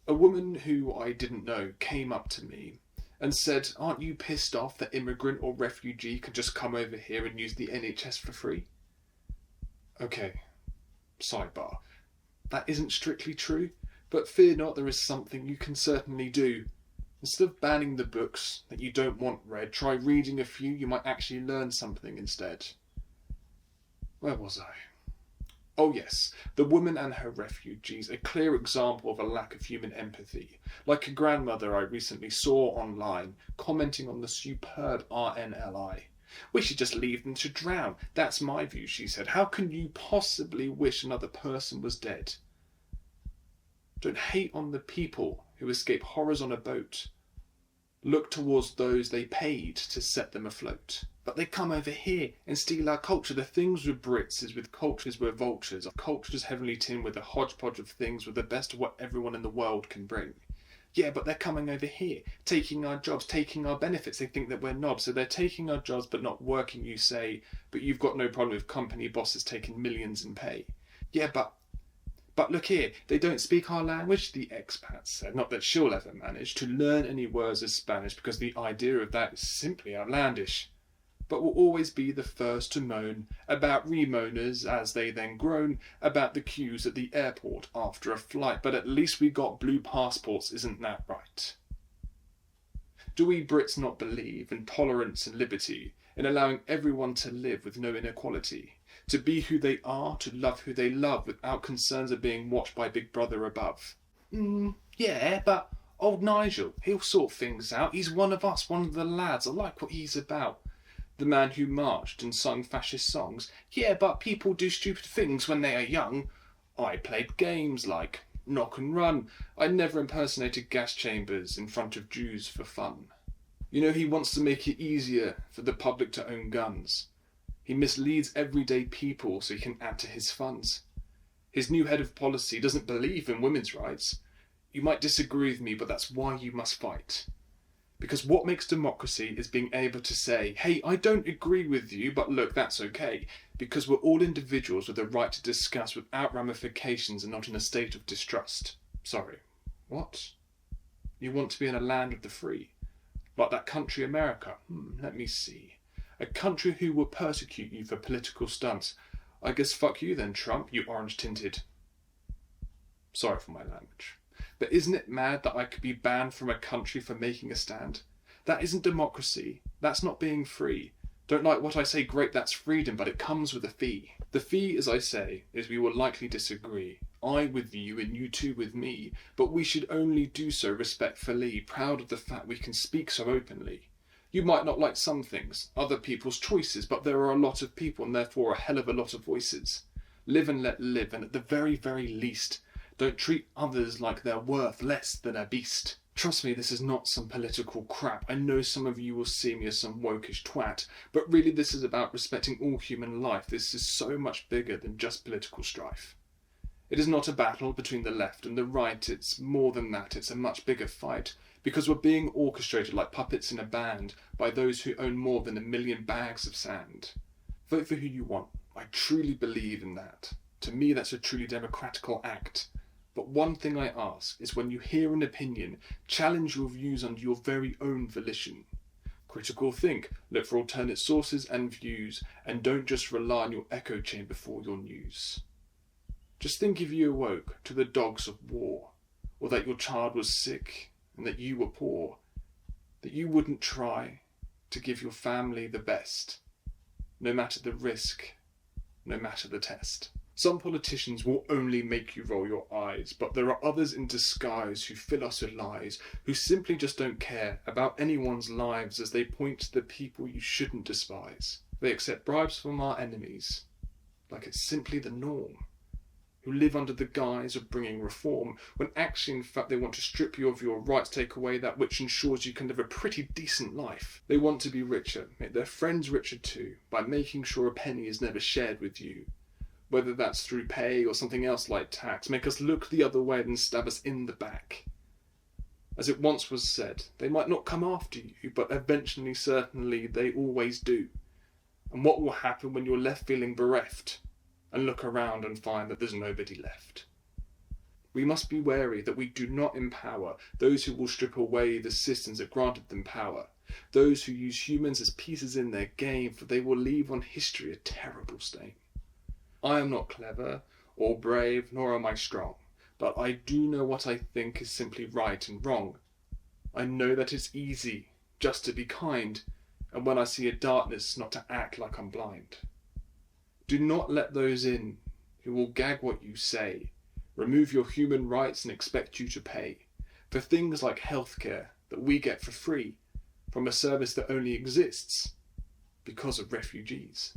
A woman who I didn't know came up to me and said, "Aren't you pissed off that immigrant or refugee can just come over here and use the NHS for free?" Okay, sidebar. That isn't strictly true, but fear not, there is something you can certainly do. Instead of banning the books that you don't want read, try reading a few. You might actually learn something instead. Where was I? Oh yes, the woman and her refugees, a clear example of a lack of human empathy. Like a grandmother I recently saw online commenting on the superb RNLI. "We should just leave them to drown. That's my view," she said. "How can you possibly wish another person was dead?" Don't hate on the people who escape horrors on a boat. Look towards those they paid to set them afloat. But they come over here and steal our culture. The things with Brits is with cultures we're vultures. Our culture's heavily tinned with a hodgepodge of things with the best of what everyone in the world can bring. Yeah, but they're coming over here, taking our jobs, taking our benefits. They think that we're knobs, so they're taking our jobs but not working, you say, but you've got no problem with company bosses taking millions in pay. Yeah, but look here, they don't speak our language, the expat said. Not that she'll ever manage to learn any words of Spanish, because the idea of that is simply outlandish. But will always be the first to moan about remoaners as they then groan about the queues at the airport after a flight. But at least we got blue passports, isn't that right? Do we Brits not believe in tolerance and liberty, in allowing everyone to live with no inequality, to be who they are, to love who they love without concerns of being watched by Big Brother above? Yeah, but old Nigel, he'll sort things out. He's one of us, one of the lads. I like what he's about. The man who marched and sung fascist songs. Yeah, but people do stupid things when they are young. I played games like Knock and Run. I never impersonated gas chambers in front of Jews for fun. You know, he wants to make it easier for the public to own guns. He misleads everyday people so he can add to his funds. His new head of policy doesn't believe in women's rights. You might disagree with me, but that's why you must fight. Because what makes democracy is being able to say, "Hey, I don't agree with you, but look, that's okay." Because we're all individuals with the right to discuss without ramifications and not in a state of distrust. Sorry, what? You want to be in a land of the free? Like that country America? Let me see. A country who will persecute you for political stunts. I guess fuck you then, Trump, you orange-tinted. Sorry for my language. But isn't it mad that I could be banned from a country for making a stand? That isn't democracy. That's not being free. Don't like what I say, great, that's freedom, but it comes with a fee. The fee, as I say, is we will likely disagree. I with you and you two with me, but we should only do so respectfully, proud of the fact we can speak so openly. You might not like some things, other people's choices, but there are a lot of people and therefore a hell of a lot of voices. Live and let live, and at the very, very least, don't treat others like they're worth less than a beast. Trust me, this is not some political crap. I know some of you will see me as some wokish twat, but really this is about respecting all human life. This is so much bigger than just political strife. It is not a battle between the left and the right. It's more than that. It's a much bigger fight, because we're being orchestrated like puppets in a band by those who own more than 1,000,000 bags of sand. Vote for who you want. I truly believe in that. To me, that's a truly democratical act. But one thing I ask is, when you hear an opinion, challenge your views under your very own volition. Critical think, look for alternate sources and views, and don't just rely on your echo chamber for your news. Just think if you awoke to the dogs of war, or that your child was sick and that you were poor, that you wouldn't try to give your family the best, no matter the risk, no matter the test. Some politicians will only make you roll your eyes, but there are others in disguise who fill us with lies, who simply just don't care about anyone's lives as they point to the people you shouldn't despise. They accept bribes from our enemies, like it's simply the norm, who live under the guise of bringing reform, when actually in fact they want to strip you of your rights, take away that which ensures you can live a pretty decent life. They want to be richer, make their friends richer too, by making sure a penny is never shared with you. Whether that's through pay or something else like tax, make us look the other way and stab us in the back. As it once was said, they might not come after you, but eventually, certainly, they always do. And what will happen when you're left feeling bereft and look around and find that there's nobody left? We must be wary that we do not empower those who will strip away the systems that granted them power, those who use humans as pieces in their game, for they will leave on history a terrible stain. I am not clever or brave, nor am I strong, but I do know what I think is simply right and wrong. I know that it's easy just to be kind, and when I see a darkness not to act like I'm blind. Do not let those in who will gag what you say, remove your human rights and expect you to pay for things like healthcare that we get for free from a service that only exists because of refugees.